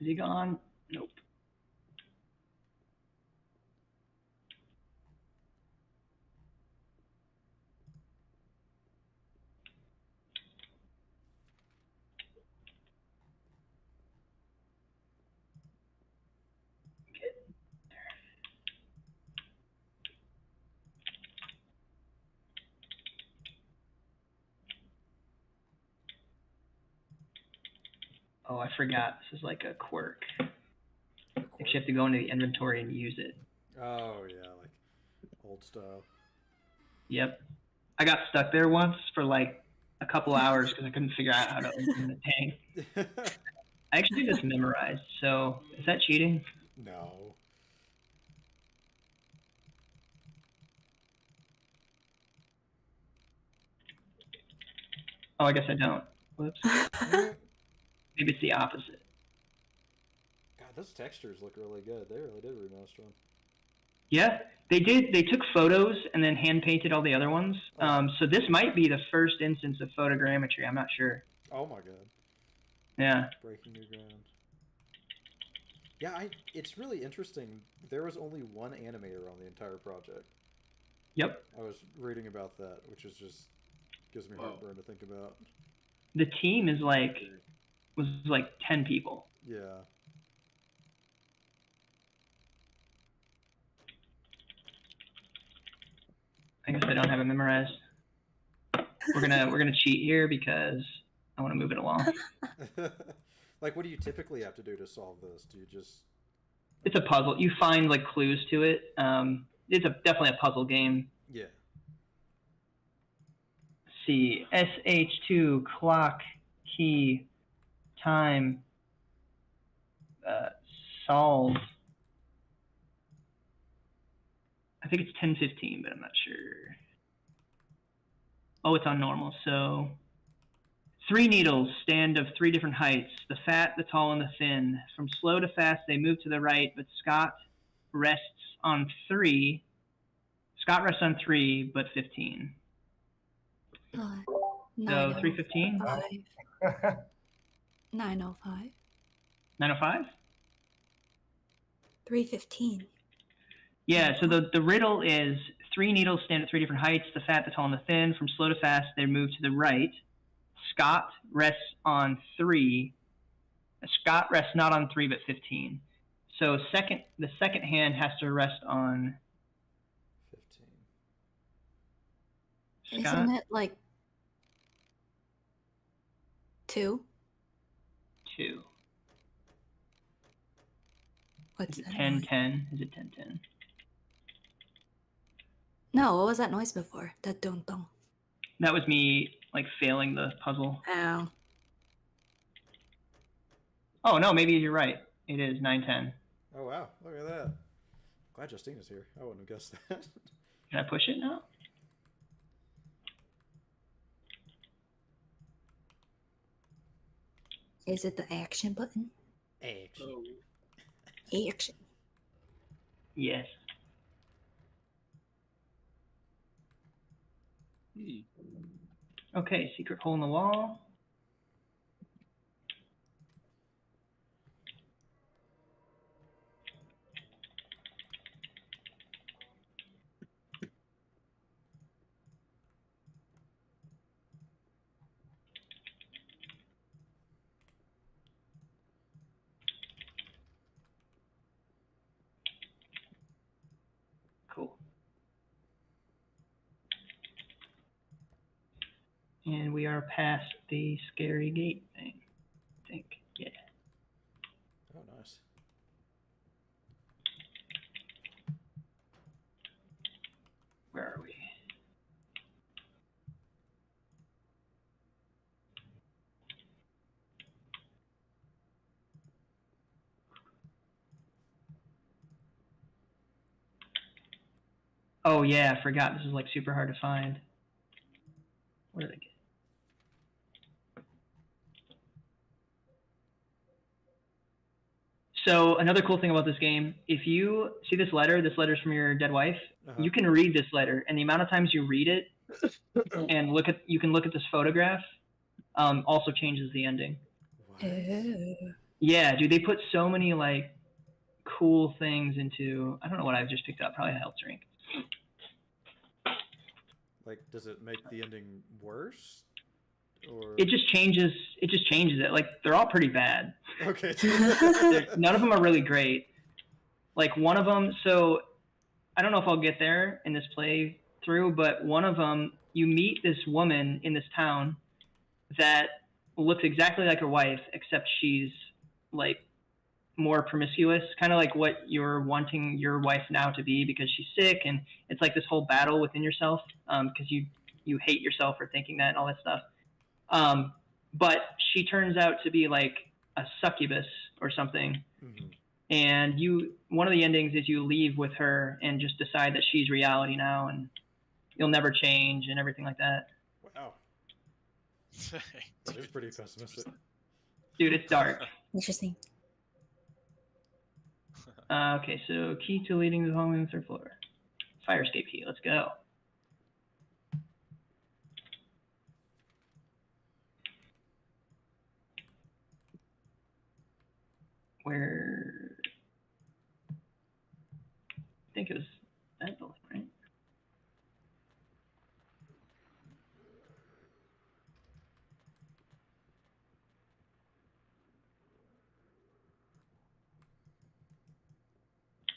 Is he gone? Nope. Oh, I forgot. This is like a quirk. Like you have to go into the inventory and use it. Oh yeah, like old style. Yep. I got stuck there once for like a couple hours because I couldn't figure out how to open the tank. I actually just memorized. So is that cheating? No. Oh, I guess I don't. Whoops. God, Maybe it's the opposite. those textures look really good. They really did remaster them. Yeah, they did. They took photos and then hand painted all the other ones. Oh. So this might be the first instance of photogrammetry. I'm not sure. Oh my god. Yeah. Breaking new ground. Yeah, it's really interesting. There was only one animator on the entire project. Yep. I was reading about that, which is just gives me heartburn to think about. The team is was like 10 people. Yeah. I guess I don't have it memorized. We're gonna cheat here because I want to move it along. Like, what do you typically have to do to solve this? Do you just? It's a puzzle. You find like clues to it. It's definitely a puzzle game. Yeah. Let's see, SH2 clock key time solve. I think it's 10:15, but I'm not sure. Oh, it's on normal. So 3 needles stand of 3 different heights, the fat, the tall, and the thin. From slow to fast, they move to the right, but Scott rests on 3. Scott rests on 3, but 15. So 315? 905. 905? 315. Yeah, so the riddle is 3 needles stand at 3 different heights, the fat, the tall, and the thin. From slow to fast, they move to the right. Scott rests on 3. Scott rests not on 3, but 15. So the second hand has to rest on 15. Scott. Isn't it like 2? 2. What's Is it that 10, noise? 10? Is it 10, 10? No, what was that noise before? That dong dong. That was me like failing the puzzle. Ow. Oh no, maybe you're right. It is 9, 10. Oh wow, look at that. Glad Justina's here. I wouldn't have guessed that. Can I push it now? Is it the action button? Action. Action. Yes. Okay, secret hole in the wall. Cool. And we are past the scary gate thing, I think. Yeah. Oh, nice. Where are we? Oh yeah, I forgot. This is like super hard to find. Where did I get? So another cool thing about this game, if you see this letter's from your dead wife, you can read this letter, and the amount of times you read it and you can look at this photograph, also changes the ending. What? Yeah, dude, they put so many like cool things into. I don't know what I've just picked up. Probably a health drink. Like, does it make the ending worse? Or It just changes. It just changes it. Like they're all pretty bad. okay. None of them are really great. Like one of them. So I don't know if I'll get there in this playthrough, but one of them, you meet this woman in this town that looks exactly like her wife, except she's like more promiscuous, kind of like what you're wanting your wife now to be because she's sick, and it's like this whole battle within yourself because you hate yourself for thinking that and all that stuff. But she turns out to be like a succubus or something, Mm-hmm. and one of the endings is you leave with her and just decide that she's reality now, and you'll never change and everything like that. Wow, that is pretty pessimistic. Dude, it's dark. Interesting. Okay, so key to leading the hallway on the third floor. Fire escape key. Let's go. Where? I think it was that building, right?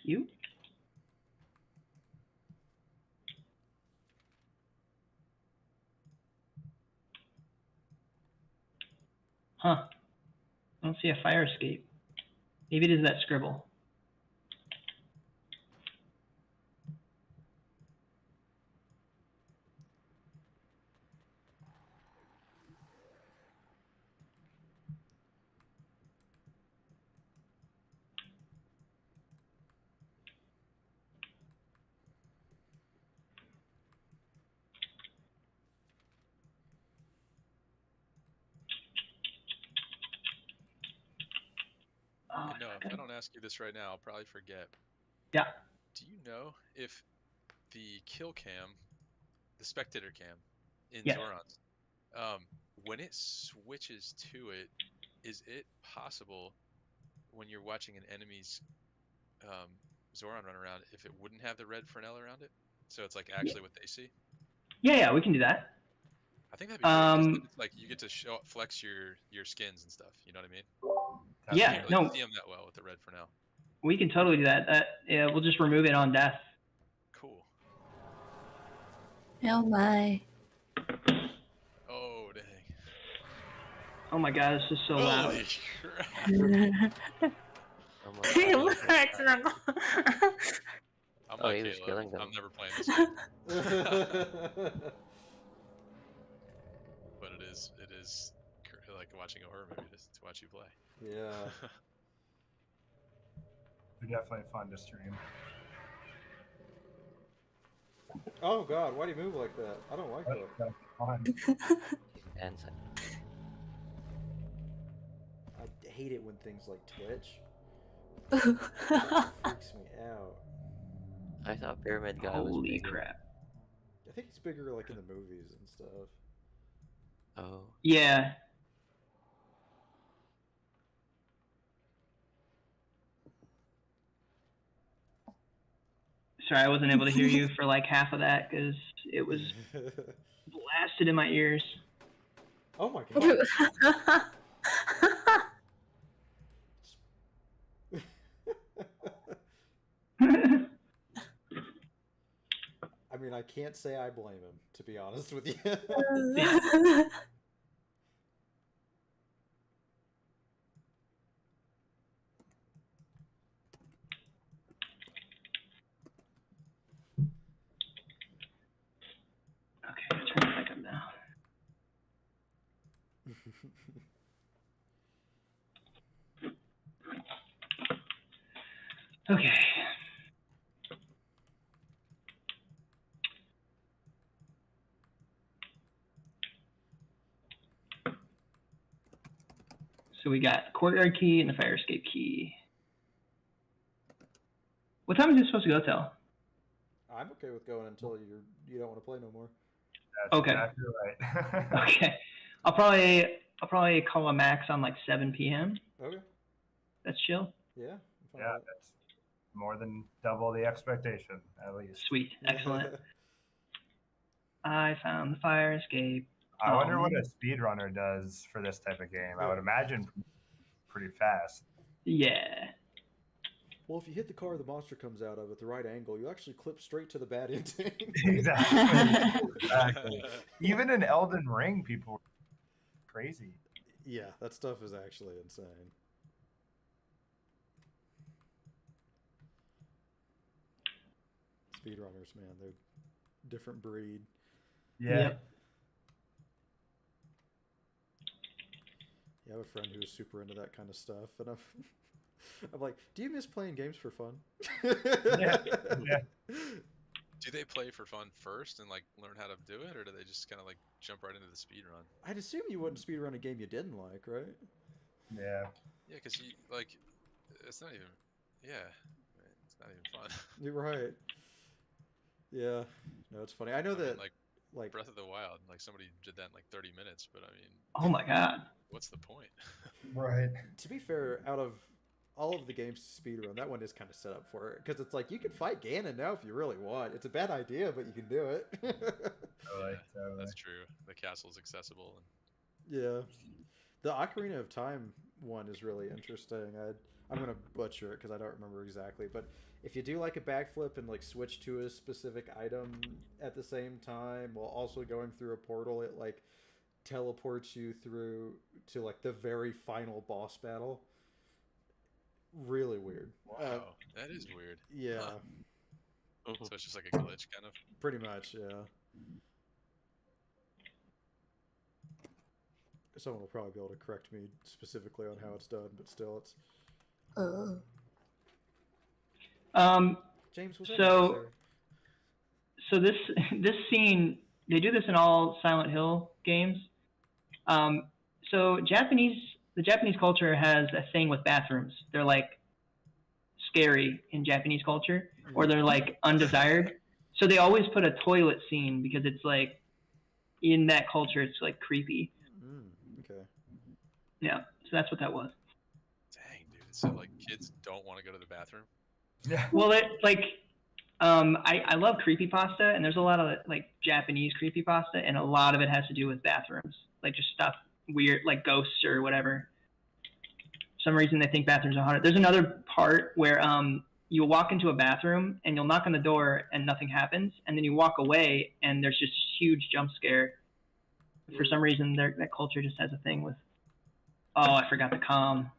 You? Huh. I don't see a fire escape. Maybe it is that scribble. Oh, No, if I don't ask you this right now, I'll probably forget. Yeah. Do you know if the kill cam, the spectator cam in Yes. Zoran's, when it switches to it, is it possible when you're watching an enemy's Zoran run around if it wouldn't have the red Fresnel around it? So it's like actually what they see? Yeah, we can do that. I think that'd be great. 'Cause then it's like you get to flex your skins and stuff. You know what I mean? You Yeah, can't really no, see them that well with the red Fresnel. we can totally do that. Yeah, we'll just remove it on death. Cool. Oh my. Oh dang. Oh my god, this is so loud. Holy crap. Oh my God. I'm Oh, like he was Caleb. killing them. I'm never playing this game. But it is like watching a horror movie to watch you play. Yeah. They're definitely fun to stream. Oh God, why do you move like that? I don't like that. That's fun. And I hate it when things like Twitch. It freaks me out. I thought Pyramid Guy was Holy bigger. crap. I think it's bigger like in the movies and stuff. Oh. Yeah. Sorry, I wasn't able to hear you for like half of that because it was blasted in my ears. Oh my God. I mean, I can't say I blame him, to be honest with you. Okay, turn it back up now. Okay. So we got courtyard key and the fire escape key. What time is it supposed to go till? I'm okay with going until you don't want to play no more. That's Okay. exactly right. Okay. I'll probably call a max on like 7 p.m. Okay. That's chill. Yeah. I'm fine Yeah, with that's more than double the expectation, at least. Sweet. that. Excellent. I found the fire escape. I wonder what man. a speedrunner does for this type of game. I would Yeah. imagine pretty fast. Yeah. Well, if you hit the car the monster comes out of at the right angle, you actually clip straight to the bad ending. Exactly. Exactly. Even in Elden Ring, people were crazy. Yeah, that stuff is actually insane. Speedrunners, man, they're a different breed. Yeah. Yep. Yeah, I have a friend who was super into that kind of stuff, and I'm like, do you miss playing games for fun? Yeah. Do they play for fun first and like learn how to do it, or do they just kind of like jump right into the speed run? I'd assume you wouldn't speedrun a game you didn't like, right? Yeah. Yeah, because you like, it's not even. Yeah, it's not even fun. You're right. Yeah. No, it's funny. I know I mean, that, like Breath of the Wild, like somebody did that in like 30 minutes, but I mean, Oh my god. what's the point? Right. to be fair, out of all of the games to speedrun, that one is kind of set up for it. Because it's like, you can fight Ganon now if you really want. It's a bad idea, but you can do it. Totally. That's true. The castle's accessible, and Yeah. The Ocarina of Time one is really interesting. I'm going to butcher it because I don't remember exactly. But if you do like a backflip and like switch to a specific item at the same time while also going through a portal, it like teleports you through to like the very final boss battle. Really weird. wow, that is weird. Yeah, Huh. So it's just like a glitch, kind of. pretty much, yeah. Someone will probably be able to correct me specifically on how it's done, but still, it's... Oh. James, was that So- necessary? So this scene, they do this in all Silent Hill games. So the Japanese culture has a thing with bathrooms. They're like scary in Japanese culture, or they're like undesired. So they always put a toilet scene because it's like in that culture, it's like creepy. Okay. Yeah, so that's what that was. Dang, dude. So like, kids don't want to go to the bathroom. Yeah. Well, it like I love creepypasta, and there's a lot of like Japanese creepypasta, and a lot of it has to do with bathrooms, like just stuff weird, like ghosts or whatever. For some reason they think bathrooms are haunted. There's another part where you'll walk into a bathroom and you'll knock on the door and nothing happens, and then you walk away and there's just a huge jump scare. For some reason, that culture just has a thing with. Oh, I forgot the calm.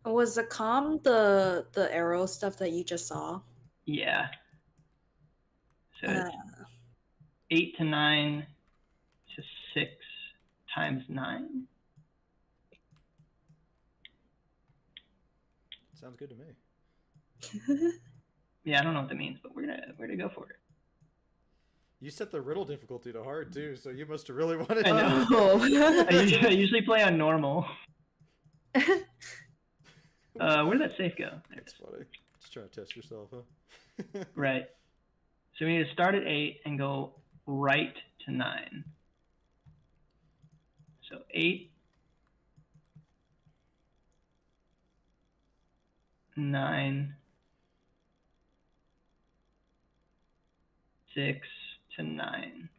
Was the calm the arrow stuff that you just saw? Yeah. So Uh, it's 8 to 9 to 6 times 9. Sounds good to me. Yeah, I don't know what that means, but we're gonna go for it. You set the riddle difficulty to hard too, so you must have really wanted I to. Oh. I usually play on normal. Where did that safe go? There it That's is. funny. Just trying to test yourself, huh? Right. So we need to start at 8 and go right to 9. So 8, 9, 6 to 9.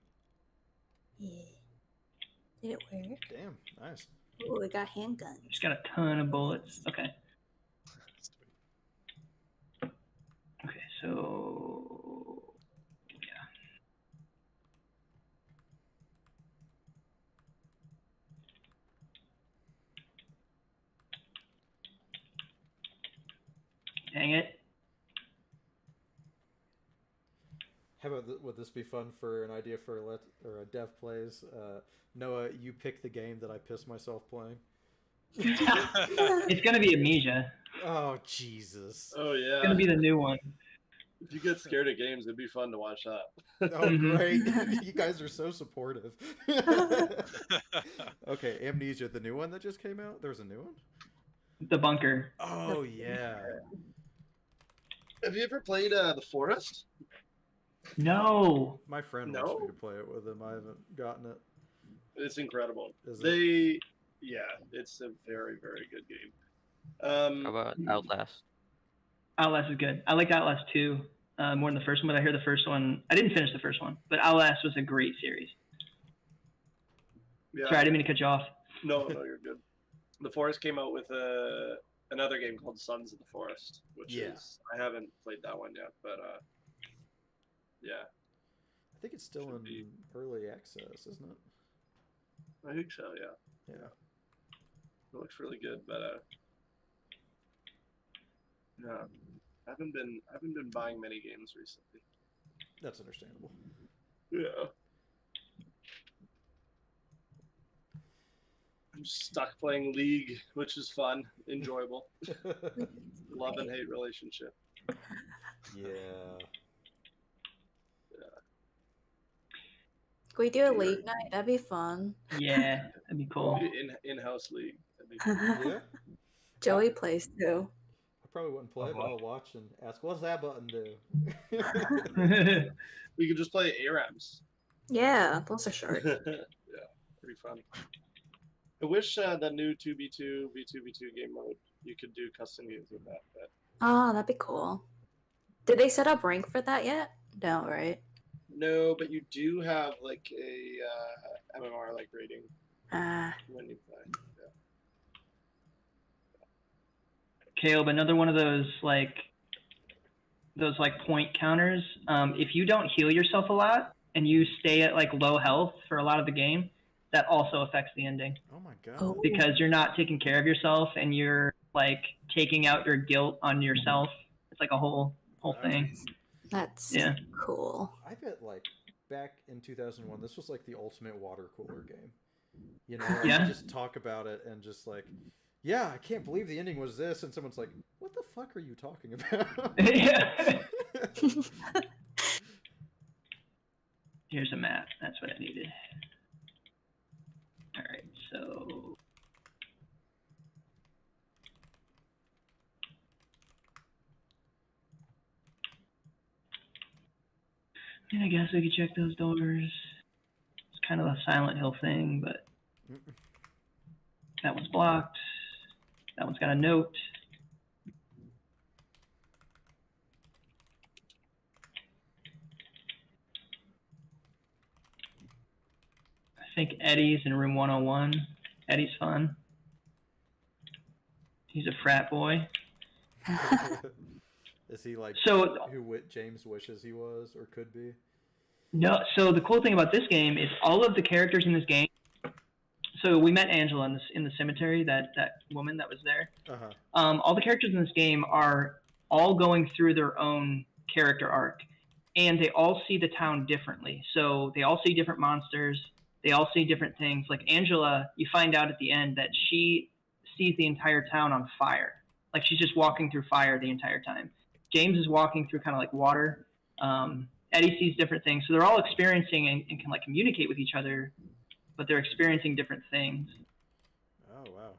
Yeah. Did it work? Damn, nice. Oh, we got handguns. Just got a ton of bullets. Okay. Okay, so yeah. Dang it. How about would this be fun for an idea for a dev plays? Noah, you pick the game that I piss myself playing. It's gonna be Amnesia. Oh Jesus! Oh It's yeah. gonna be the new one. If you get scared of games, it'd be fun to watch that. Oh Mhm. great! You guys are so supportive. Okay, Amnesia, the new one that just came out. There's a new one. The bunker. Oh yeah. Have you ever played The Forest? No. My friend No? wants me to play it with him. I haven't gotten it. It's incredible. Is it? It's a very, very good game. How about Outlast? Outlast is good. I liked Outlast 2 more than the first one, but I hear the first one. I didn't finish the first one, but Outlast was a great series. Yeah. Sorry, I didn't mean to cut you off. No, you're good. The Forest came out with another game called Sons of the Forest, which is I haven't played that one yet, but yeah. I think it's still in early access, isn't it? I think so. Yeah. Yeah. It looks really good, but no, I haven't been buying many games recently. That's understandable. Yeah. I'm stuck playing League, which is fun, enjoyable. Love and hate relationship. Yeah. Can we do a late night? That'd be fun. Yeah, that'd be cool. In-house League. That'd be cool. Yeah. Joey plays too. I probably wouldn't play, but I'll watch and ask, "What's that button do?" We could just play ARAMs. Yeah, those are short. Yeah, pretty fun. I wish the new 2v2 v2v2 game mode you could do custom games with that. But Oh, that'd be cool. Did they set up rank for that yet? No, right? no, but you do have like a MMR like rating when you play. Caleb, another one of those point counters. If you don't heal yourself a lot and you stay at like low health for a lot of the game, that also affects the ending. Oh my god. Oh. Because you're not taking care of yourself and you're like taking out your guilt on yourself. It's like a whole thing. That's cool. I bet like back in 2001, this was like the ultimate water cooler game. You know, Yeah. you just talk about it and just like, yeah, I can't believe the ending was this, and someone's like, what the fuck are you talking about? Yeah. Here's a map. That's what I needed. All right, so I guess we could check those doors. It's kind of a Silent Hill thing, but that one's blocked. That one's got a note. I think Eddie's in room 101. Eddie's fun. He's a frat boy. Is he like So who James wishes he was or could be? no. So the cool thing about this game is all of the characters in this game. So we met Angela in the cemetery. That woman that was there. All the characters in this game are all going through their own character arc, and they all see the town differently. So they all see different monsters. They all see different things. Like Angela, you find out at the end that she sees the entire town on fire. Like she's just walking through fire the entire time. James is walking through kind of like water. Eddie sees different things. So they're all experiencing and can like communicate with each other, but they're experiencing different things. Oh wow.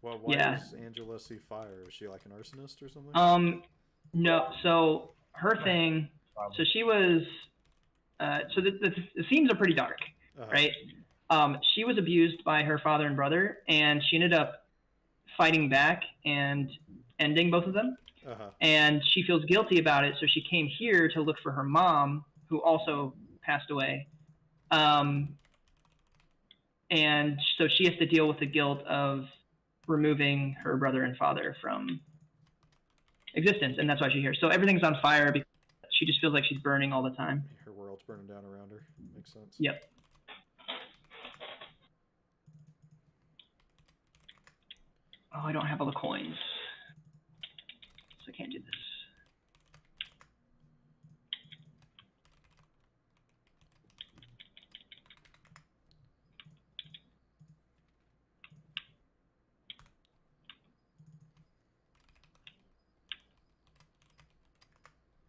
Well, why does Angela see fire? Is she like an arsonist or something? No. So her thing. So she was. So the themes are pretty dark, right? She was abused by her father and brother, and she ended up fighting back and ending both of them. And she feels guilty about it, so she came here to look for her mom, who also passed away. And so she has to deal with the guilt of removing her brother and father from existence, and that's why she's here. So everything's on fire because she just feels like she's burning all the time. Her world's burning down around her. Makes sense. Yep. Oh, I don't have all the coins, so I can't do this.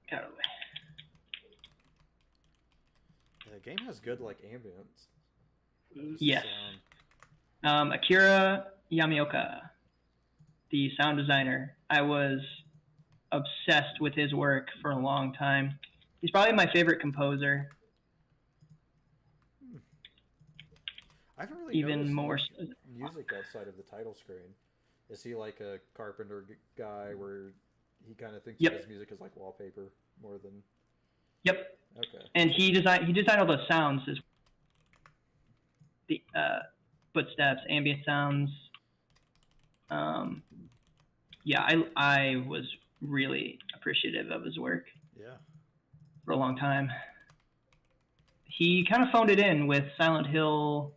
Get out of the way. Yeah, the game has good like ambience. Yes. Sound. Akira Yamaoka, the sound designer. I was obsessed with his work for a long time. He's probably my favorite composer. I haven't really even noticed more. much music outside of the title screen. Is he like a Carpenter guy where he kind of thinks Yep. of his music as like wallpaper more than? Yep. Okay. And he designed all the sounds, as the footsteps, ambient sounds. Yeah, I was really appreciative of his work Yeah. for a long time. He kind of phoned it in with Silent Hill.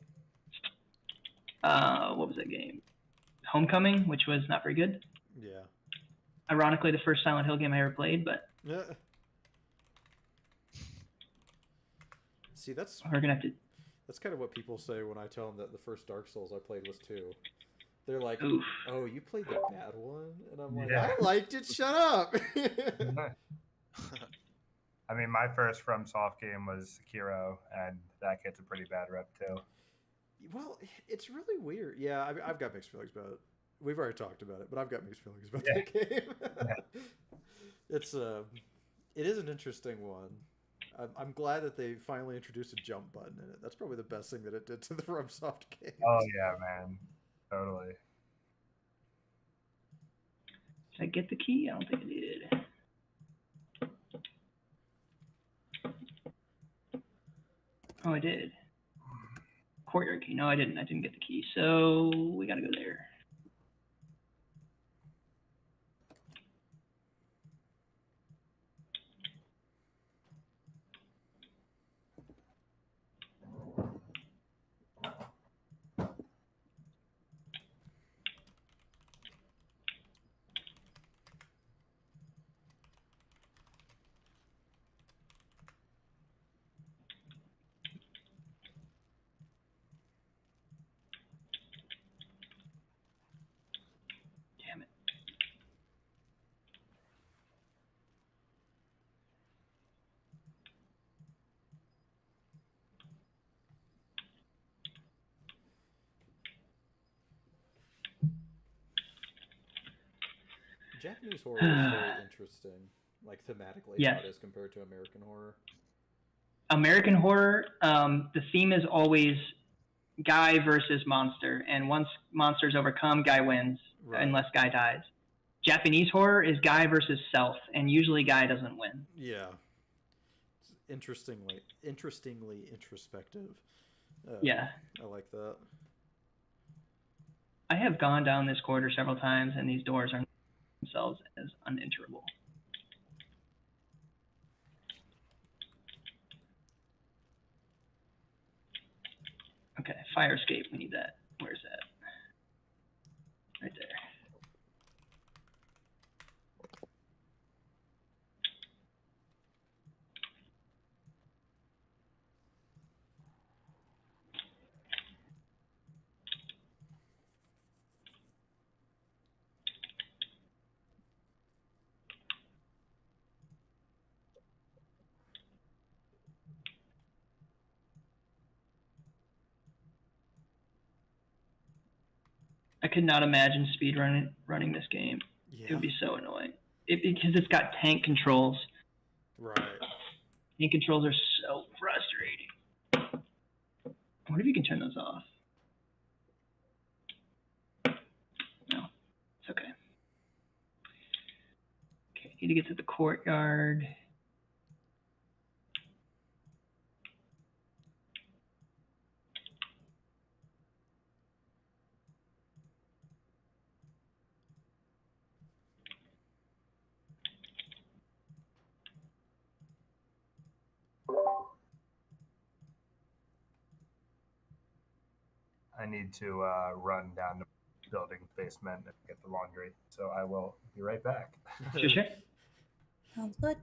What was that game? Homecoming, which was not very good. Yeah. Ironically, the first Silent Hill game I ever played, but Yeah. See, that's we're gonna have to. kind of what people say when I tell them that the first Dark Souls I played was 2. They're like, Oof. "Oh, you played the bad one?" And I'm like, Yeah. "I liked it. Shut up." I mean, my first FromSoft game was Sekiro, and that gets a pretty bad rep too. Well, it's really weird. Yeah, I've got mixed feelings about it. We've already talked about it, but I've got mixed feelings about Yeah. that game. Yeah. It's it is an interesting one. I'm glad that they finally introduced a jump button in it. That's probably the best thing that it did to the FromSoft games. Oh yeah, man, totally. Did I get the key? I don't think I did. Oh, I did. Courtyard key. No, I didn't. I didn't get the key. So we gotta go there. Damn it. Japanese horror is very interesting, like thematically, Yes. how it is compared to American horror. American horror, the theme is always guy versus monster, and once monster's overcome, guy wins, Right. unless guy dies. Japanese horror is guy versus self, and usually guy doesn't win. Yeah. It's interestingly introspective. Yeah. I like that. I have gone down this corridor several times, and these doors are themselves as unenterable. Okay, fire escape. We need that. Where's that? Right there. I could not imagine running this game. It Yeah. would be so annoying. Because it's got tank controls. Right. Tank controls are so frustrating. I wonder if you can turn those off. No, it's okay. Okay, need to get to the courtyard. I need to run down the building basement and get the laundry, so I will be right back. Sure. Sounds good.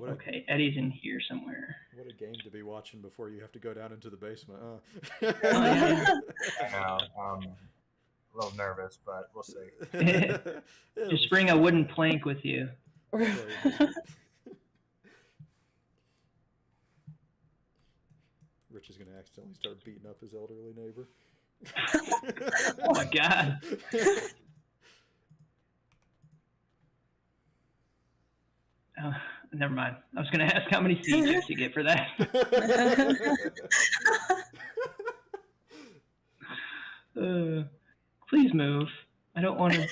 Okay, Eddie's in here somewhere. What a game to be watching before you have to go down into the basement. yeah. Now, a little nervous, but we'll see. Just bring a wooden plank with you. Rich is going to accidentally start beating up his elderly neighbor. Oh my god. Never mind. I was gonna ask how many seed chips you get for that. Please move. I don't want to.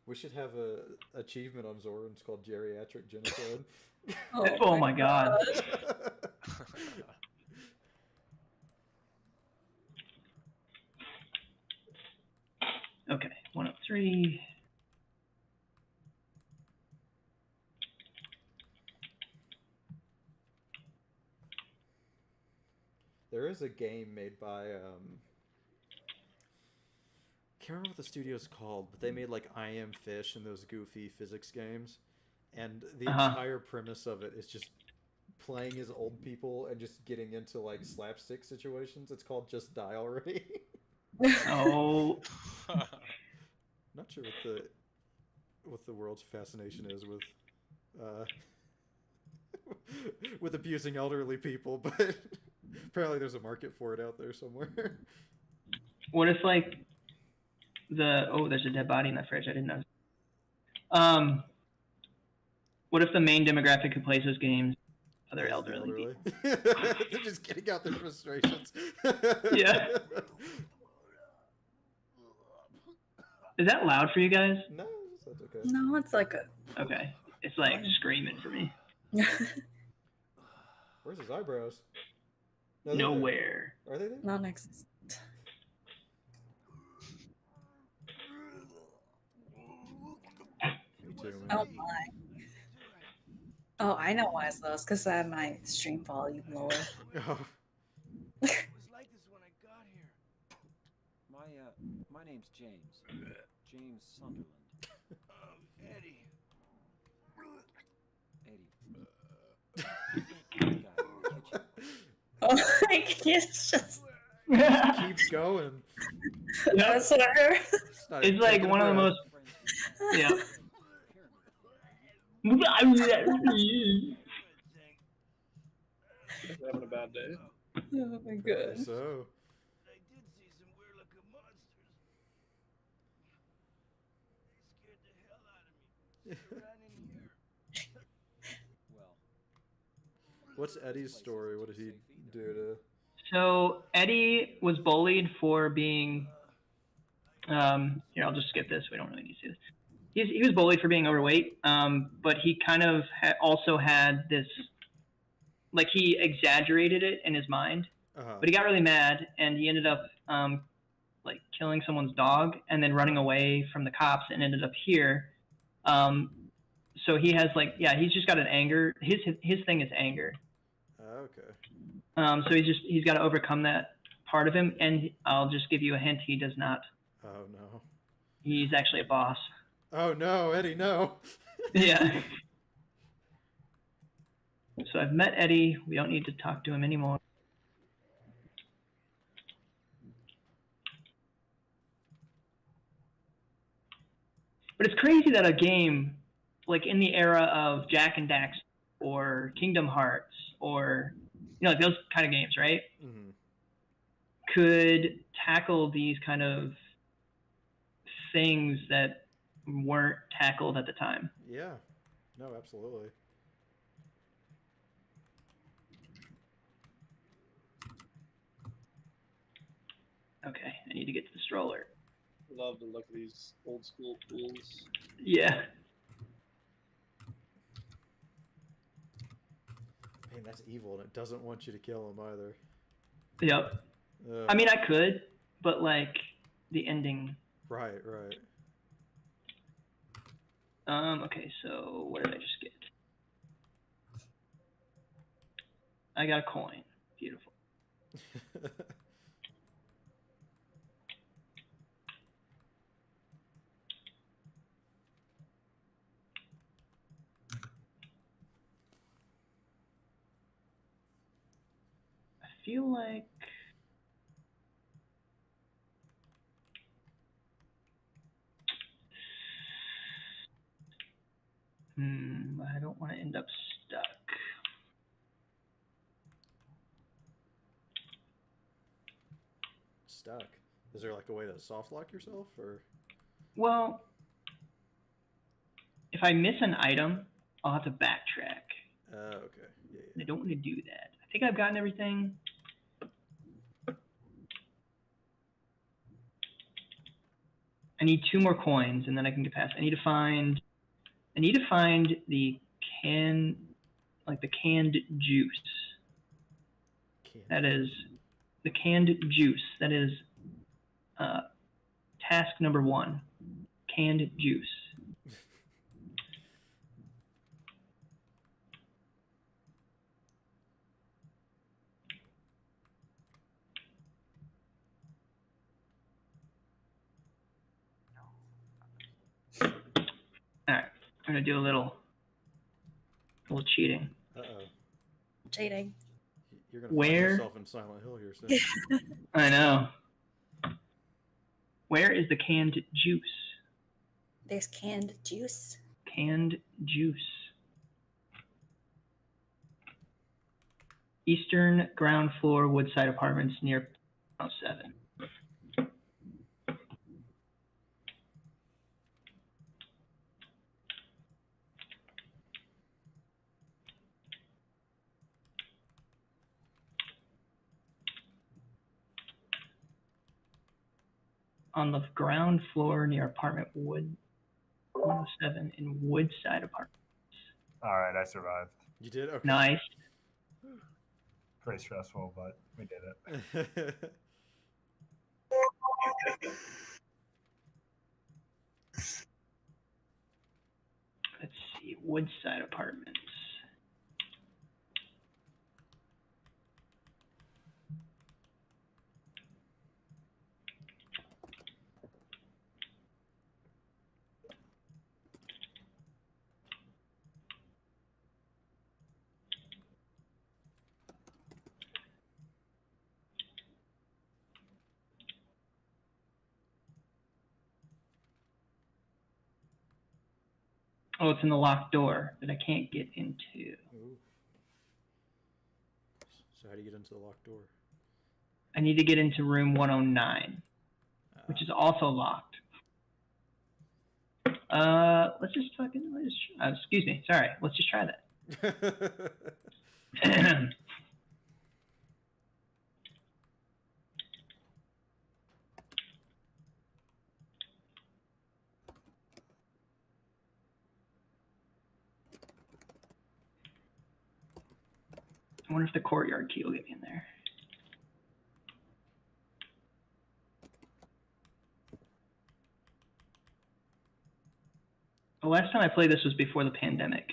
We should have a achievement on Zoran's called geriatric genocide. Oh my god. Okay, 103. There is a game made by can't remember what the studio's called, but they made like I Am Fish and those goofy physics games, and the entire premise of it is just playing as old people and just getting into like slapstick situations. It's called Just Die Already. Oh. Not sure what the world's fascination is with abusing elderly people, but apparently there's a market for it out there somewhere. What if like there's a dead body in that fridge. I didn't know. What if the main demographic who plays those games are their elderly people? They're just getting out their frustrations. Yeah. Is that loud for you guys? No, that's okay. No, it's like a. Okay. It's like screaming for me. Where's his eyebrows? No, Nowhere. Are they there? Non-existent. Me too, man. Oh my. Oh, I know why it's low. It's because I have my stream volume lower. Oh. It was like this when I got here. My name's James. James Sunderland. Eddie. Eddie. Oh, like it's just. Keeps going. That's what I heard. It's like one of the most. Yeah. Having a bad day. Oh my god. So. I did see some weird looking monsters. They scared the hell out of me. So I ran in here. Well. What's Eddie's story? What did he do to? So Eddie was bullied for being. Here, I'll just skip this. We don't really need to see this. He was bullied for being overweight, but he kind of also had this, like he exaggerated it in his mind. But he got really mad, and he ended up like killing someone's dog, and then running away from the cops, and ended up here. So he has like, yeah, he's just got an anger. His thing is anger. Okay. So he's got to overcome that part of him, and I'll just give you a hint: he does not. Oh no. He's actually a boss. Oh no, Eddie, no. Yeah. So I've met Eddie. We don't need to talk to him anymore. But it's crazy that a game, like in the era of Jack and Dax or Kingdom Hearts or, like those kind of games, right? Mm-hmm. Could tackle these kind of things that weren't tackled at the time. Yeah. No, absolutely. Okay, I need to get to the stroller. Love to look at these old school pools. Yeah. Man, that's evil, and it doesn't want you to kill him either. Yep. I mean, I could, but like the ending. Right, right. Okay, so what did I just get? I got a coin. Beautiful. I feel like I don't want to end up stuck. Stuck? Is there like a way to soft lock yourself, or? Well, if I miss an item, I'll have to backtrack. Okay. Yeah. I don't want to do that. I think I've gotten everything. I need 2 more coins, and then I can get past. I need to find the canned juice. That is the canned juice. That is task number 1. Canned juice. All right, I'm gonna do a little cheating. Uh-oh. Cheating. You're gonna Where? find yourself in Silent Hill here soon. I know. Where is the canned juice? There's canned juice. Canned juice. Eastern ground floor, Woodside Apartments near 7. On the ground floor near apartment 107 in Woodside Apartments. All right, I survived. You did? Okay. Nice. Pretty stressful, but we did it. Let's see, Woodside Apartments. Oh, it's in the locked door that I can't get into. Ooh. So how do you get into the locked door? I need to get into room 109, which is also locked. Let's just excuse me, sorry. Let's just try that. I wonder if the courtyard key will get me in there. The last time I played this was before the pandemic,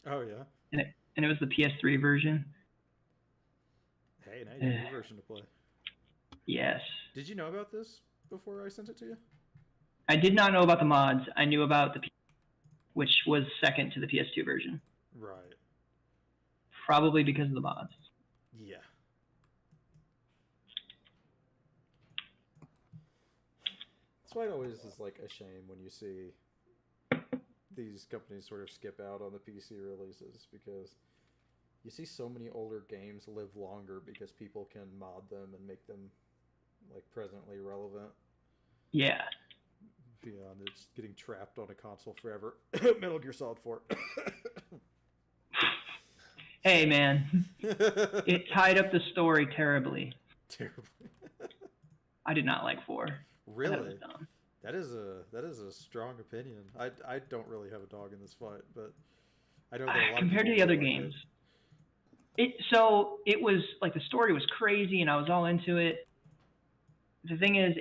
Oh yeah. and it was the PS3 version. Hey, now you have a new version to play. Yes. Did you know about this before I sent it to you? I did not know about the mods. I knew about which was second to the PS2 version. Right. Probably because of the mods. Yeah. That's why it always is like a shame when you see these companies sort of skip out on the PC releases, because you see so many older games live longer because people can mod them and make them like presently relevant. Yeah. Beyond it's getting trapped on a console forever. Metal Gear Solid 4. Hey man, it tied up the story terribly. Terribly. I did not like 4. Really? That is a strong opinion. I don't really have a dog in this fight, but I know that a lot compared of to the other like games. It was like the story was crazy and I was all into it. The thing is,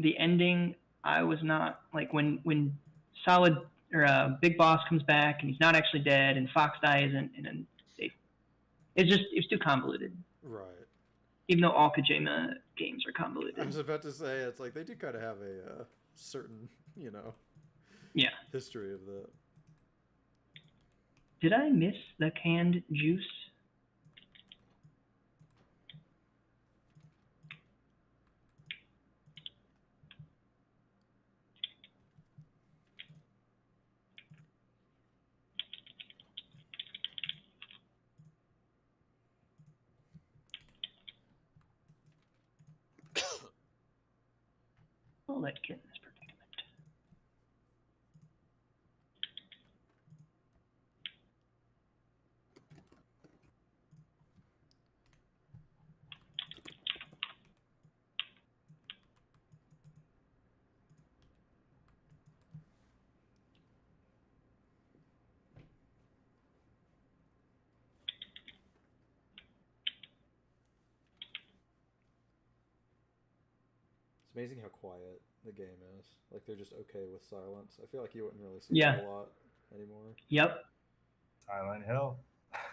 the ending, I was not like when Solid or Big Boss comes back and he's not actually dead and Fox dies and it was too convoluted. Right. Even though all Kojima games are convoluted. I was about to say, it's like they do kind of have a certain, yeah, history of that. Did I miss the canned juice? I'll let get in this predicament. It's amazing how quiet the game is. Like they're just okay with silence. I feel like you wouldn't really see Yeah. that a lot anymore. Yep. Silent Hill.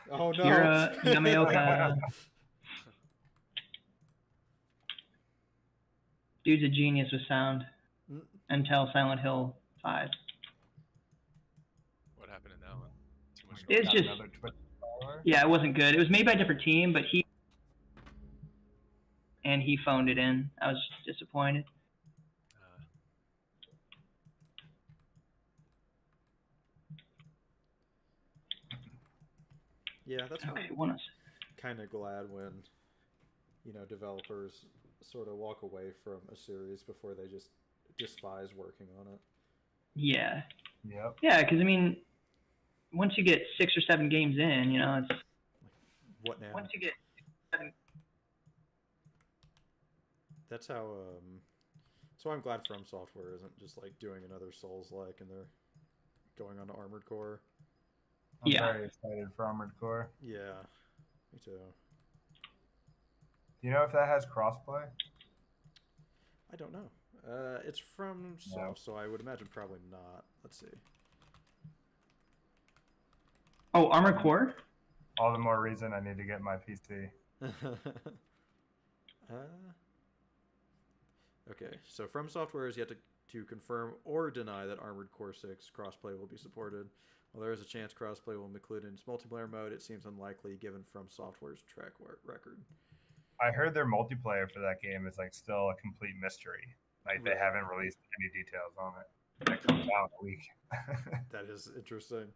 Oh no! Kira Yamaoka. Dude's a genius with sound. Mm. Until Silent Hill 5. What happened in that one? Too much. It's Got just, another Twitch follower. yeah, it wasn't good. It was made by a different team, but he phoned it in. I was just disappointed. Yeah, that's Okay, why I'm 106. kind of glad when, developers sort of walk away from a series before they just despise working on it. Yeah. Yep. Yeah, because I mean, once you get 6 or 7 games in, it's What now? once you get 7. That's how. So I'm glad From Software isn't just like doing another Souls-like, and they're going on to Armored Core. I'm Yeah. very excited for Armored Core. Yeah, me too. Do you know if that has crossplay? I don't know. It's from Soft, so I would imagine probably not. Let's see. Oh, Armored Core? All the more reason I need to get my PC. Okay, so From Software is yet to confirm or deny that Armored Core 6 crossplay will be supported. While there is a chance crossplay will be included in its multiplayer mode, it seems unlikely given From Software's track record. I heard their multiplayer for that game is like still a complete mystery. Like they haven't released any details on it. That comes out in a week. That is interesting.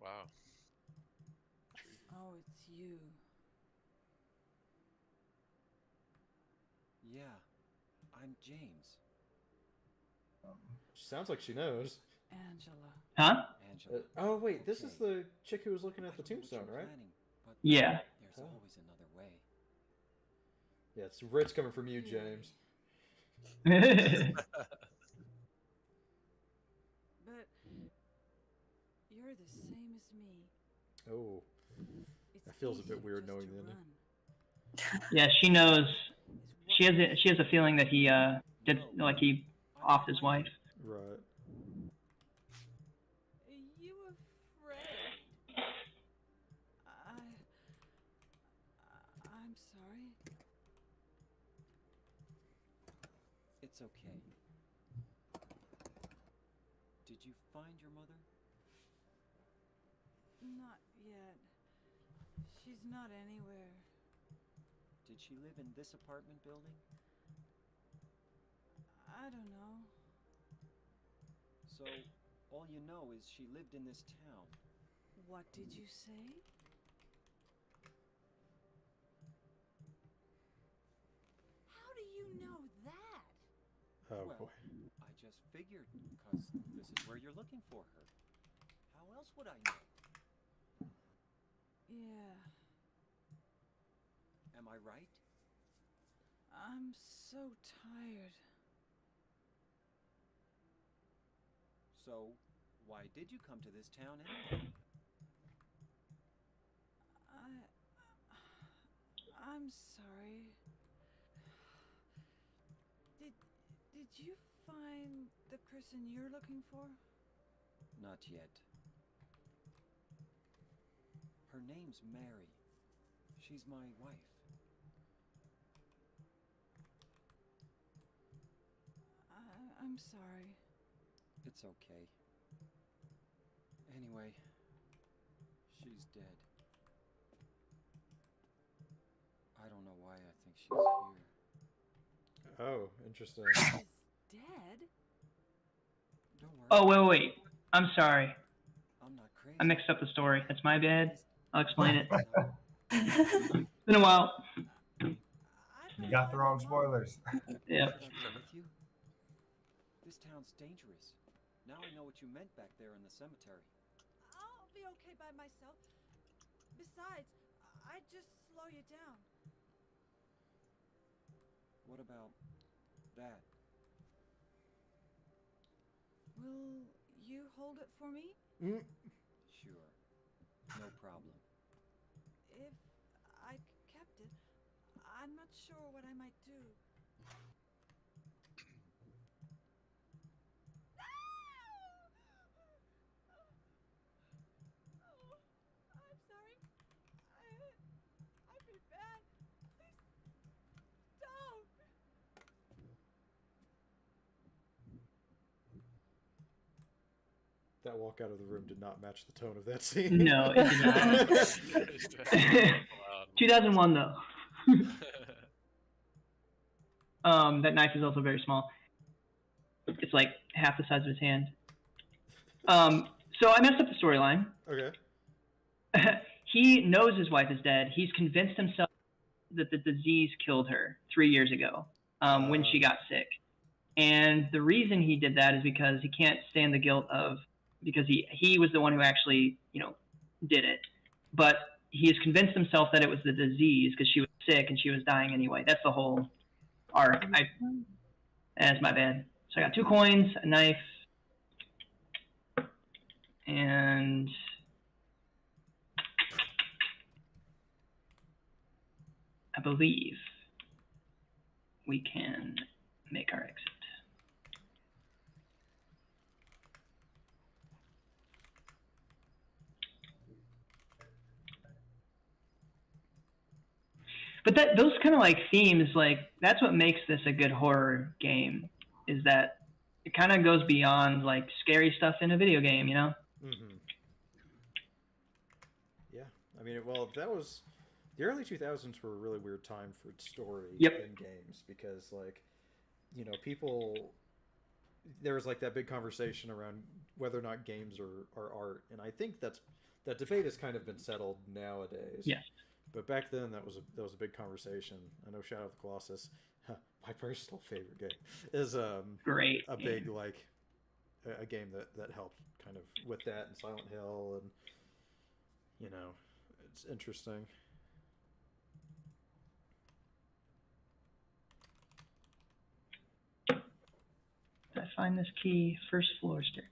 Wow. Oh, it's you. Yeah, I'm James. She sounds like she knows. Angela. Huh? Angela. Oh wait, this is the chick who was looking at the tombstone, right? But Yeah. there's Oh. always another way. Yeah, it's rich coming from you, James. But you're the same as me. Oh, It's that feels a easier bit weird just knowing to the ending. run. Yeah, she knows. Is She what has a feeling that he did, like, he offed his wife. Right. Are you afraid? I'm sorry. It's okay. Did you find your mother? Not yet. She's not anywhere. Did she live in this apartment building? I don't know. So, all you know is she lived in this town. What did you say? How do you know that? Oh Well, boy. I just figured, because this is where you're looking for her. How else would I know? Yeah. Am I right? I'm so tired. So, why did you come to this town anyway? I'm sorry. Did you find the person you're looking for? Not yet. Her name's Mary. She's my wife. I'm sorry. It's okay. Anyway, she's dead. I don't know why I think she's here. Oh, interesting. She's dead? Don't worry. Oh, wait. I'm sorry. I'm not crazy. I mixed up the story. That's my bad. I'll explain it. So, It's been a while. You got the wrong spoilers. Yeah. Should I go with you? This town's dangerous. Now I know what you meant back there in the cemetery. I'll be okay by myself. Besides, I'd just slow you down. What about that? Will you hold it for me? Mm. Sure. No problem. If I kept it, I'm not sure what I might do. That walk out of the room did not match the tone of that scene. No, it did not. 2001 though. That knife is also very small. It's like half the size of his hand. So I messed up the storyline. Okay. He knows his wife is dead. He's convinced himself that the disease killed her 3 years ago when she got sick. And the reason he did that is because he can't stand the guilt of, because he was the one who actually, did it. But he has convinced himself that it was the disease because she was sick and she was dying anyway. That's the whole arc. That's my bad. So I got 2 coins, a knife, and I believe we can make our exit. But those kind of like themes, like that's what makes this a good horror game, is that it kind of goes beyond like scary stuff in a video game, Mm-hmm. Yeah, I mean, well, that was the early 2000s were a really weird time for story in games because, like, people. There was like that big conversation around whether or not games are art, and I think that debate has kind of been settled nowadays. Yes. But back then, that was a big conversation. I know Shadow of the Colossus, my personal favorite game, is great a big like a game that helped kind of with that, and Silent Hill, and it's interesting. Did I find this key? First floor staircase.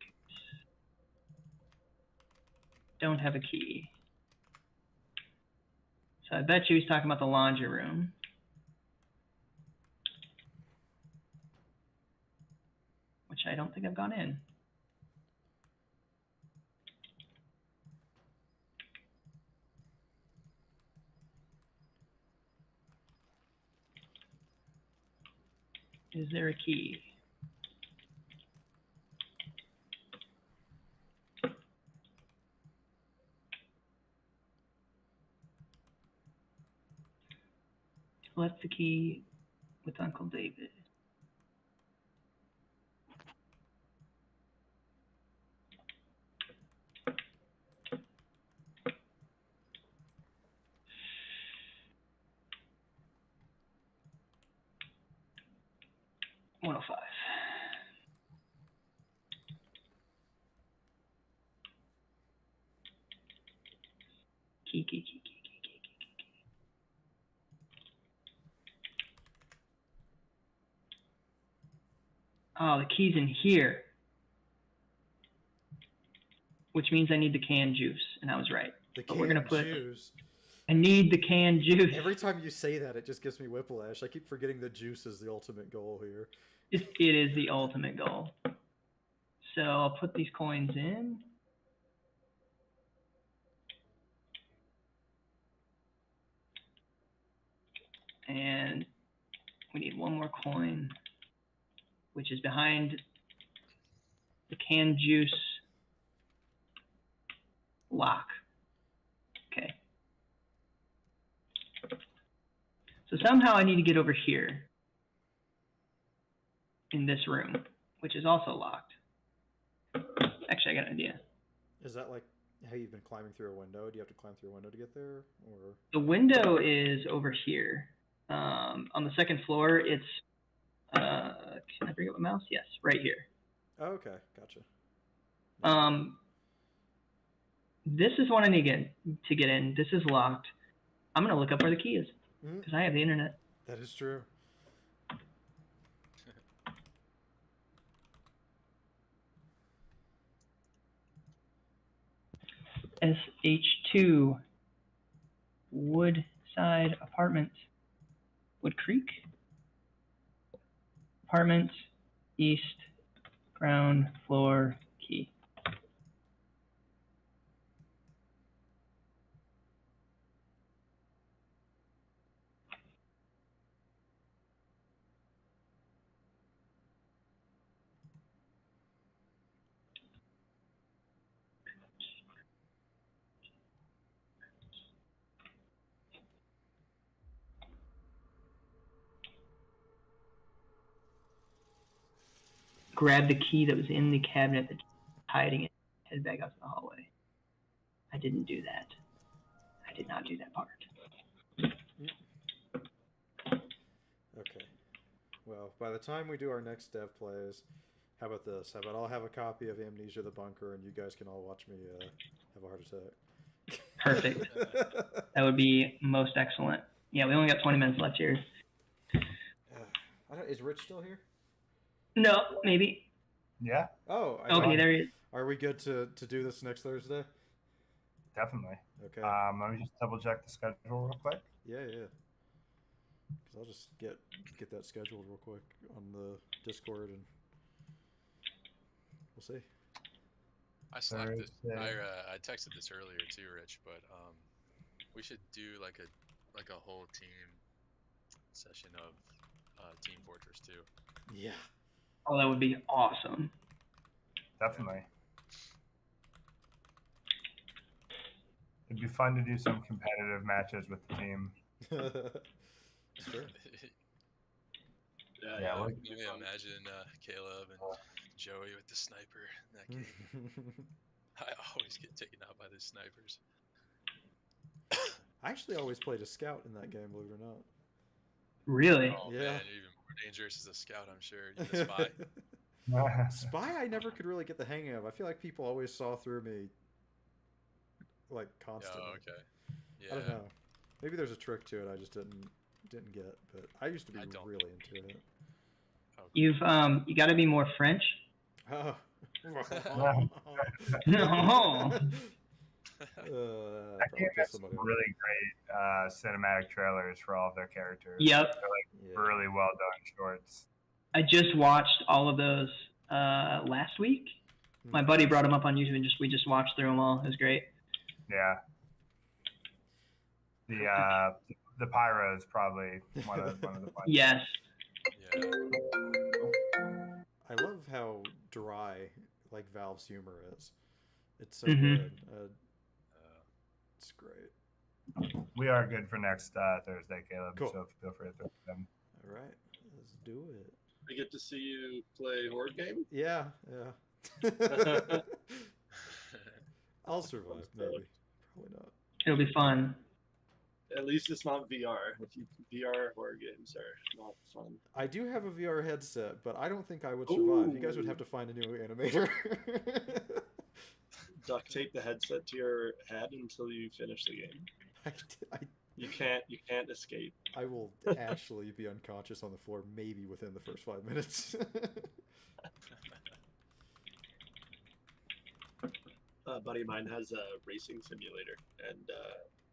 Don't have a key. So I bet you he's talking about the laundry room. Which I don't think I've gone in. Is there a key? Left the key with Uncle David. $105. Key. Oh, the key's in here. Which means I need the canned juice, and I was right. The but we're gonna put juice. I need the canned juice. Every time you say that, it just gives me whiplash. I keep forgetting the juice is the ultimate goal here. It is the ultimate goal. So I'll put these coins in. And we need one more coin, which is behind the canned juice lock. Okay. So somehow I need to get over here in this room, which is also locked. Actually, I got an idea. Is that like how you've been climbing through a window? Do you have to climb through a window to get there? Or the window is over here. On the second floor, it's can I bring up my mouse? Yes, right here. Oh, okay, gotcha. This is one I need to get in. This is locked. I'm gonna look up where the key is because I have the internet. That is true. SH2 Woodside Apartments. Wood Creek? Apartments, east, ground floor, key. grab the key that was in the cabinet that's hiding it, head back out to the hallway. I didn't do that. I did not do that part. Okay. Well, by the time we do our next dev plays, how about this? How about I'll have a copy of Amnesia: The Bunker, and you guys can all watch me have a heart attack. Perfect. That would be most excellent. Yeah, we only got 20 minutes left here. Is Rich still here? No, maybe. Yeah. Oh, Okay, there he is. Are we good to do this next Thursday? Definitely. Okay. Let me just double check the schedule real quick. Yeah. Because I'll just get that scheduled real quick on the Discord, and we'll see. I slacked this. I texted this earlier too, Rich, but we should do like a whole team session of Team Fortress 2. Yeah. Oh, that would be awesome. Definitely. It'd be fun to do some competitive matches with the team. Sure. Yeah. Let me imagine Caleb and Joey with the sniper in that game. I always get taken out by the snipers. I actually always played a scout in that game, believe it or not. Really? Oh Yeah. man, you're even more dangerous as a scout, I'm sure. You're a spy. Spy, I never could really get the hang of. I feel like people always saw through me, like, constantly. Oh, okay. Yeah. I don't know. Maybe there's a trick to it. I just didn't get. But I used to be really into it. Oh, You've you got to be more French. Oh. No. That game has some really great cinematic trailers for all of their characters. Yep. They're like really well done shorts. I just watched all of those last week. My buddy brought them up on YouTube, and we just watched through them all. It was great. Yeah. The Pyro is probably one of the ones. Yes. Yeah. I love how dry like Valve's humor is. It's so good. It's great. We are good for next Thursday, Caleb. Cool. So feel free to throw them. All right, let's do it. I get to see you play horde game. Yeah. I'll survive, maybe. Probably not. It'll be fun. At least it's not VR. VR horror games are not fun. I do have a VR headset, but I don't think I would survive. You guys would have to find a new animator. Duct tape the headset to your head until you finish the game. You can't escape. I will actually be unconscious on the floor maybe within the first 5 minutes. A buddy of mine has a racing simulator, and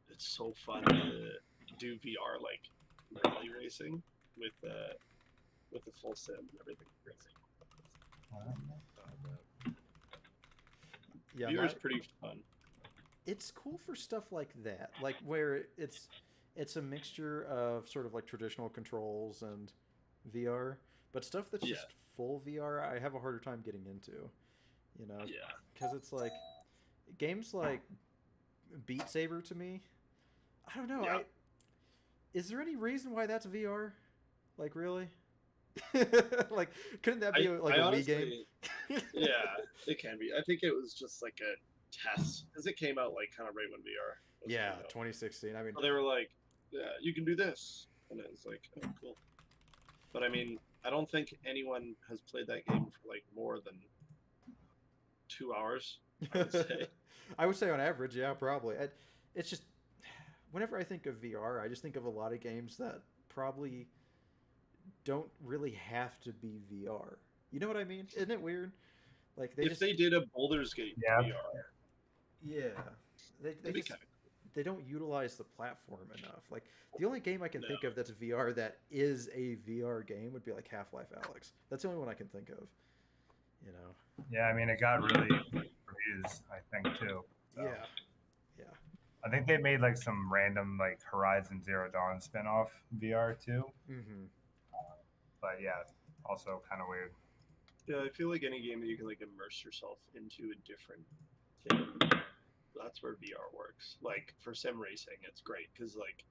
it's so fun to do VR like rally racing with the full sim and everything. Yeah, VR is pretty fun. It's cool for stuff like that, like where it's a mixture of sort of like traditional controls and VR, but stuff that's just full VR, I have a harder time getting into, you know? Yeah. Because it's like games like Beat Saber to me. I don't know. Yeah. Is there any reason why that's VR? Like really? Like couldn't that be a honestly, Wii game? Yeah, it can be. I think it was just like a test because it came out like kind of right when VR. Yeah, 2016. I mean, so they were like, "Yeah, you can do this," and it was like, "Oh, cool." But I mean, I don't think anyone has played that game for like more than 2 hours. I would say. I would say on average, yeah, probably. It's just whenever I think of VR, I just think of a lot of games that probably don't really have to be VR. You know what I mean? Isn't it weird? Like they did a Baldur's Gate VR. Yeah. They don't utilize the platform enough. Like the only game I can think of that's VR that is a VR game would be like Half-Life Alyx. That's the only one I can think of. You know. Yeah, I mean it got really reviews, I think too. So. Yeah. I think they made like some random like Horizon Zero Dawn spinoff VR too. Mm-hmm. But yeah, also kind of weird. Yeah, I feel like any game that you can like immerse yourself into a different thing, that's where VR works. Like for sim racing, it's great because like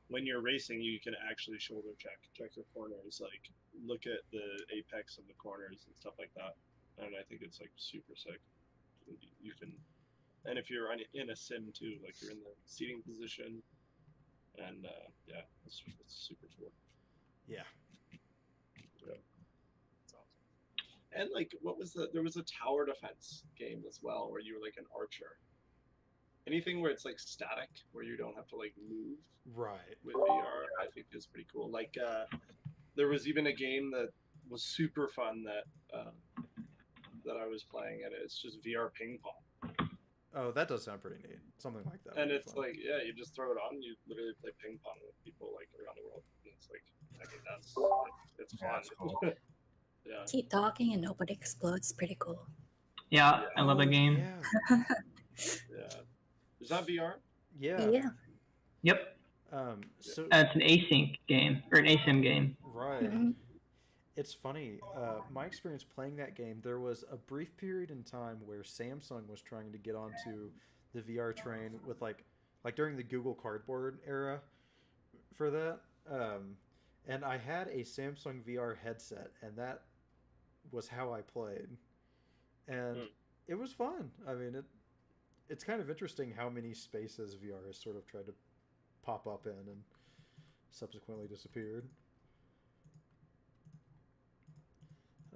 when you're racing, you can actually shoulder check your corners, like look at the apex of the corners and stuff like that. And I think it's like super sick. You can, and if you're in a sim too, like you're in the seating position, and yeah, it's super cool. Yeah. Yeah. That's awesome. And like, there was a tower defense game as well where you were like an archer. Anything where it's like static, where you don't have to like move Right. with VR, I think is pretty cool. Like, there was even a game that was super fun that I was playing, and it's just VR ping pong. Oh, that does sound pretty neat. Something like that. And would be it's fun. like, yeah, you just throw it on, you literally play ping pong with people like around the world. And it's like, I mean, it's fun. That's cool. Yeah. Keep talking and nobody explodes. Pretty cool. Yeah, I love that Oh, game. Yeah. Yeah. Is that VR? Yeah. Yeah. Yep. So It's an async game or an asim game. right. Mhm. It's funny. My experience playing that game, there was a brief period in time where Samsung was trying to get onto the VR train with like during the Google Cardboard era for that. And I had a Samsung VR headset, and that was how I played, and it was fun. I mean, it's kind of interesting how many spaces VR has sort of tried to pop up in and subsequently disappeared.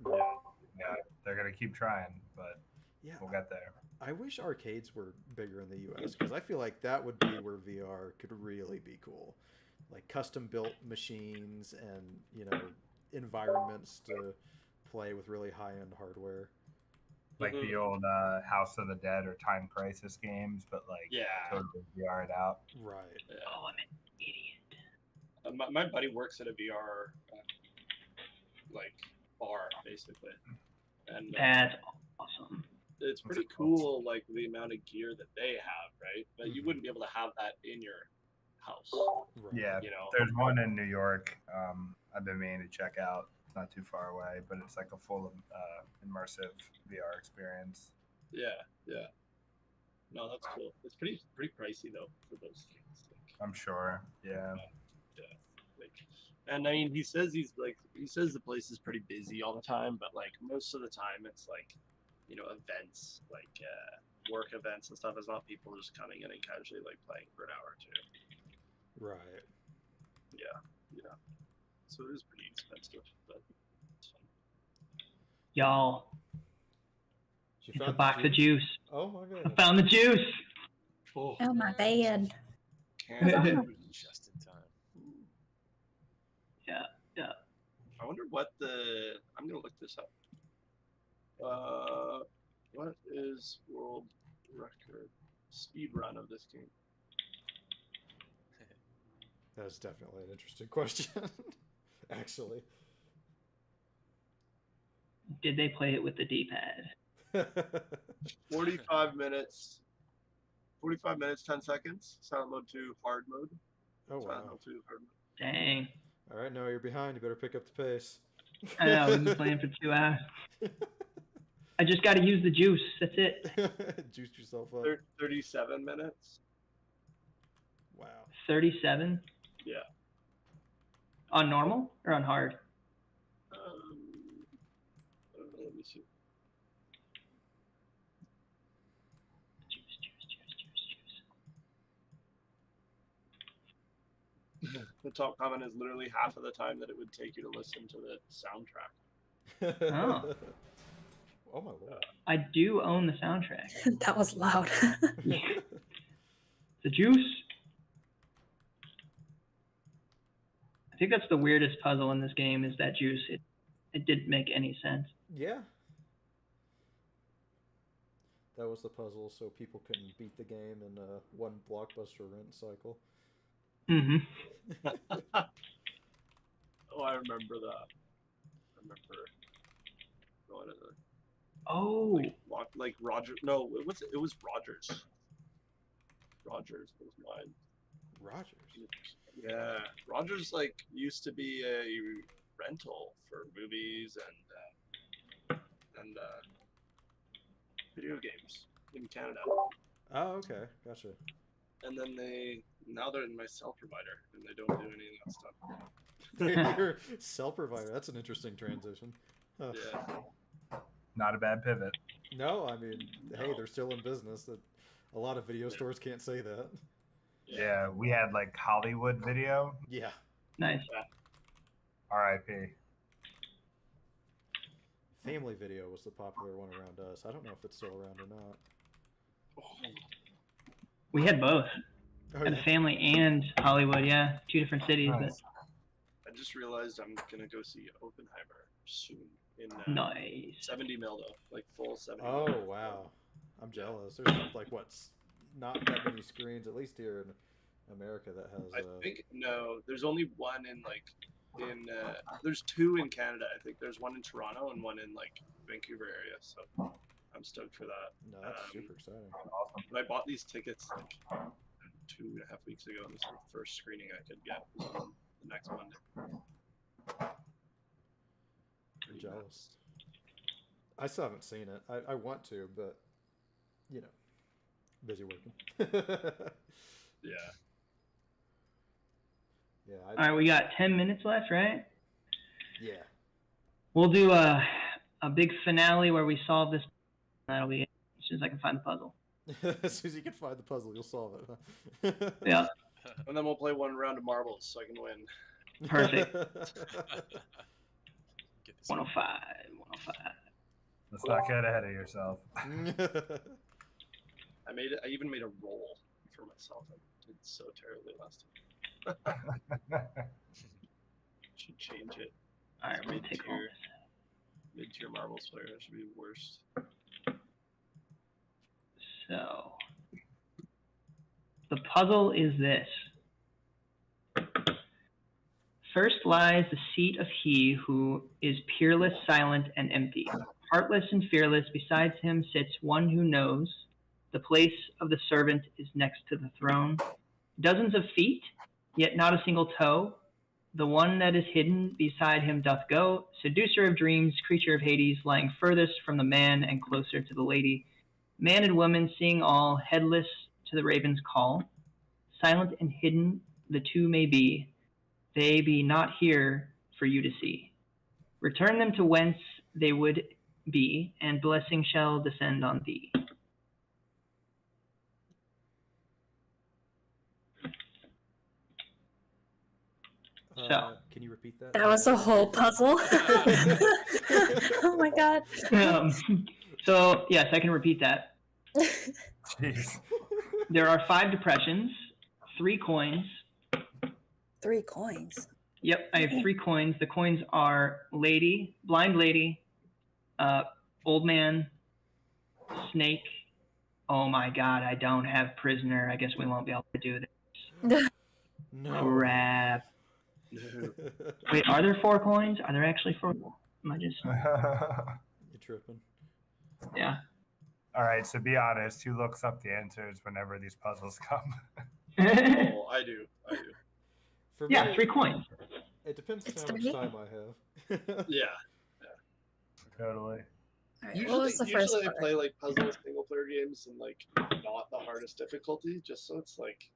Yeah, they're gonna keep trying, but Yeah, we'll get there. I wish arcades were bigger in the US because I feel like that would be where VR could really be cool. Like custom built machines and, environments to play with really high end hardware. Like the old House of the Dead or Time Crisis games, but like Yeah. totally VR'd out. Right. Yeah. Oh, I'm an idiot. My buddy works at a VR like bar basically, and That's awesome. it's pretty cool, like the amount of gear that they have, right? But you wouldn't be able to have that in your house. Right. Yeah, You know? there's one in New York. I've been meaning to check out. It's not too far away, but it's like a full immersive VR experience. Yeah, yeah. No, that's cool. It's pretty pricey though for those things. Like, I'm sure. Yeah. yeah. Like, and I mean, he says the place is pretty busy all the time, but like most of the time it's like, events, like work events and stuff. It's not people just coming in and casually like playing for an hour or two. Right. Yeah, yeah. So it is pretty expensive, but it's fun. Y'all, You it's a found the box of juice. Oh my I god. found the juice. Oh, Oh my bad. Just in time. Yeah, yeah. I wonder I'm gonna look this up. What is world record speed run of this game? That's definitely an interesting question. Actually. Did they play it with the D-pad? 45 minutes. 45 minutes, 10 seconds. Sound mode to hard mode. Oh Sound wow. mode to hard mode. Dang. All right, Noah, you're behind. You better pick up the pace. I know, we've been playing for 2 hours. I just got to use the juice. That's it. Juiced yourself up. 37 minutes. Wow. 37 Yeah. on normal or on hard? I don't know, let me see. Juice, juice, juice, juice, juice. The top comment is literally half of the time that it would take you to listen to the soundtrack. Oh. Oh my lord. I do own the soundtrack. That was loud. The juice. I think that's the weirdest puzzle in this game is that juice. It didn't make any sense. Yeah. That was the puzzle, so people couldn't beat the game in one blockbuster rent cycle. Mm-hmm. Oh, I remember that. I remember going to the Oh. like Roger. No, it was Rogers. Rogers was mine. Rogers. Yeah, Rogers like used to be a rental for movies and video games in Canada. Oh, okay. Gotcha. And then they now they're in my cell provider, and they don't do any of that stuff. Your cell provider. That's an interesting transition. Huh. Yeah. Not a bad pivot. No, I mean, hey, No. they're still in business. That a lot of video stores can't say that. Yeah, we had like Hollywood Video. Yeah. Nice. R.I.P. Family Video was the popular one around us. I don't know if it's still around or not. We had both. Oh, Had yeah. a family and Hollywood, yeah. 2 different cities, Nice. I just realized I'm gonna go see Oppenheimer soon in but nice. 70 mil though, like full 70. Oh, mil. wow. I'm jealous. There's like what's not that many screens, at least here in America, that has. I think no. There's only one in there's 2 in Canada. I think there's one in Toronto and one in like Vancouver area. So I'm stoked for that. No, that's super exciting. Awesome. But I bought these tickets like 2.5 weeks ago, and this is the first screening I could get on the next Monday. I'm Pretty jealous. nuts. I still haven't seen it. I want to, but you know, busy working. Yeah. Yeah. All right, we got 10 minutes left, right? Yeah. We'll do a big finale where we solve this. That'll be it, as soon as I can find the puzzle. As soon as you can find the puzzle, you'll solve it. Huh? Yeah, And then we'll play one round of marbles so I can win. perfect. Get this 105, 105. Let's not get ahead of yourself. I even made a roll for myself. I did so terribly last time. Should change it. All right, we're gonna take all Mid-tier. this. Mid-tier marbles player. That should be the worst. So, the puzzle is this. First lies the seat of he who is peerless, silent, and empty. Heartless and fearless, besides him sits one who knows. The place of the servant is next to the throne. Dozens of feet, yet not a single toe. The one that is hidden beside him doth go. Seducer of dreams, creature of Hades, lying furthest from the man and closer to the lady. Man and woman seeing all, headless to the raven's call. Silent and hidden the two may be. They be not here for you to see. Return them to whence they would be, and blessing shall descend on thee. So. Can you repeat that? That was a whole puzzle. Oh my god. So, yes, I can repeat that. Jeez. There are 5 depressions, 3 coins. 3 coins. Yep, I have 3 coins. The coins are lady, blind lady, old man, snake. Oh my god, I don't have prisoner. I guess we won't be able to do this. No. Crap. No. Wait, are there 4 coins? Are there actually 4? Am I just... You're tripping. Yeah. All right, so be honest. Who looks up the answers whenever these puzzles come? Oh, I do. For me, Yeah, 3 coins. it depends on It's how much 3? time I have. Yeah. Totally. All right, what Usually, was the first I part? play like puzzle single player games and like not the hardest difficulty, just so it's like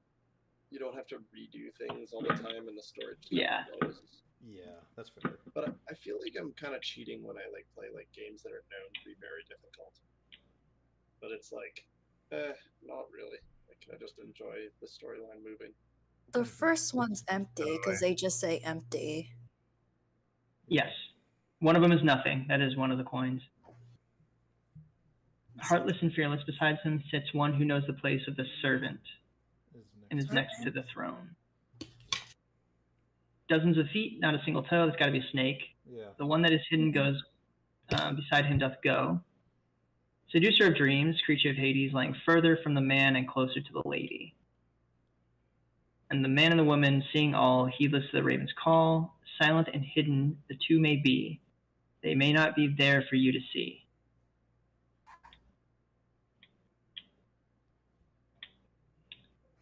you don't have to redo things all the time and the story just Yeah. flows. Yeah, that's fair. But I feel like I'm kind of cheating when I like play like games that are known to be very difficult. But it's like, not really. Like I just enjoy the storyline moving. The first one's empty because they just say empty. Yes. One of them is nothing. That is one of the coins. Heartless and fearless, besides him sits one who knows the place of the servant and is next to the throne. Dozens of feet, not a single toe. That's got to be a snake. Yeah. The one that is hidden goes, beside him doth go. Seducer of dreams, creature of Hades, lying further from the man and closer to the lady. And the man and the woman, seeing all, heedless to the raven's call, silent and hidden the two may be. They may not be there for you to see.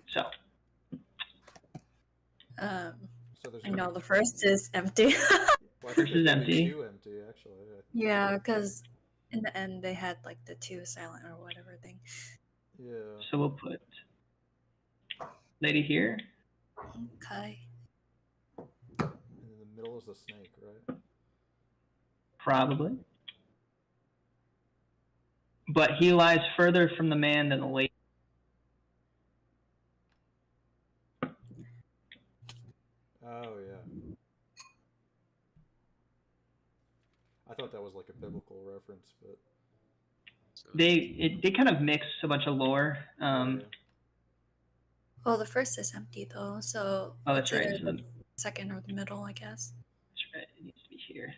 So, So there's I know the first is empty. Well, I think First is there's empty. 2 empty, actually. Yeah, because in the end they had like the 2 silent or whatever thing. Yeah. so we'll put lady here. Okay. And in the middle is the snake, right? Probably. But he lies further from the man than the lady. Oh yeah. I thought that was like a biblical reference, but So They kind of mix a bunch of lore. yeah. Well, the first is empty though, so Oh, that's it's right. either So the second or the middle, I guess. that's right. It needs to be here.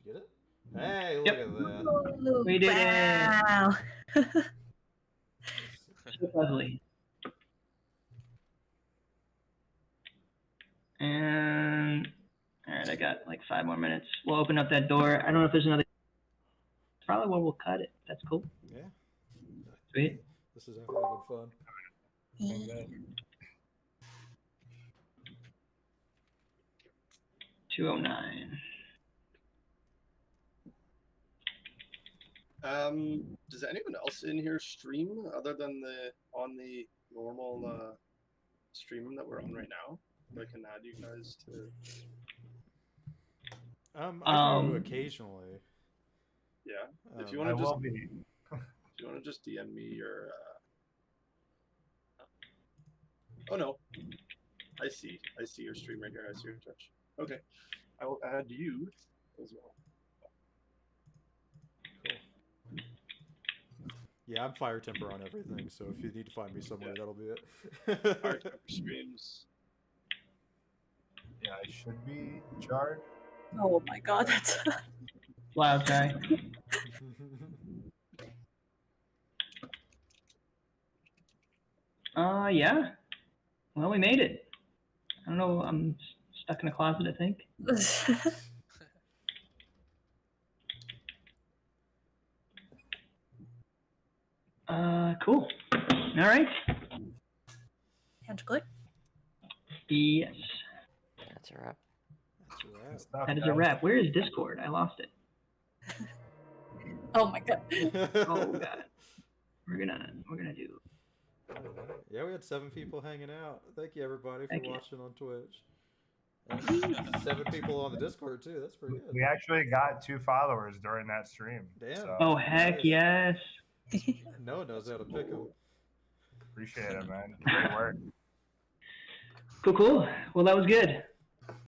Did you get it? Hey, look Yep. at that. Ooh, We did it. wow. So lovely. And all right, I got like 5 more minutes. We'll open up that door. I don't know if there's another. Probably where we'll cut it. That's cool. Yeah. Sweet. This has definitely been fun. Yeah. 209. Does anyone else in here stream other than on the normal stream that we're on right now? I can add you guys to. I do occasionally. Yeah. If you I want to just, will be. if you want to just DM me your. Oh no, I see your stream right here. I see your Twitch. Okay, I will add you as well. Cool. Yeah, I'm fire temper on everything, so if you need to find me somewhere, that'll be it. Fire Temper streams. Yeah, I should be jarred. Oh my god, that's Wow, guy. Yeah. Well, we made it. I don't know. I'm stuck in a closet, I think. Cool. All right. Hand click. Yes. That's a wrap. That's a Good wrap. stuff, That is a guys. wrap. Where is Discord? I lost it. Oh my god. Oh god. We're gonna do. Yeah, we had 7 people hanging out. Thank you everybody for Thank you. watching on Twitch. And 7 people on the Discord too. That's pretty good. We actually got 2 followers during that stream. Damn. So Oh heck Nice. yes. No one knows how to pick them. appreciate it, man. Great work. Cool. Well, that was good.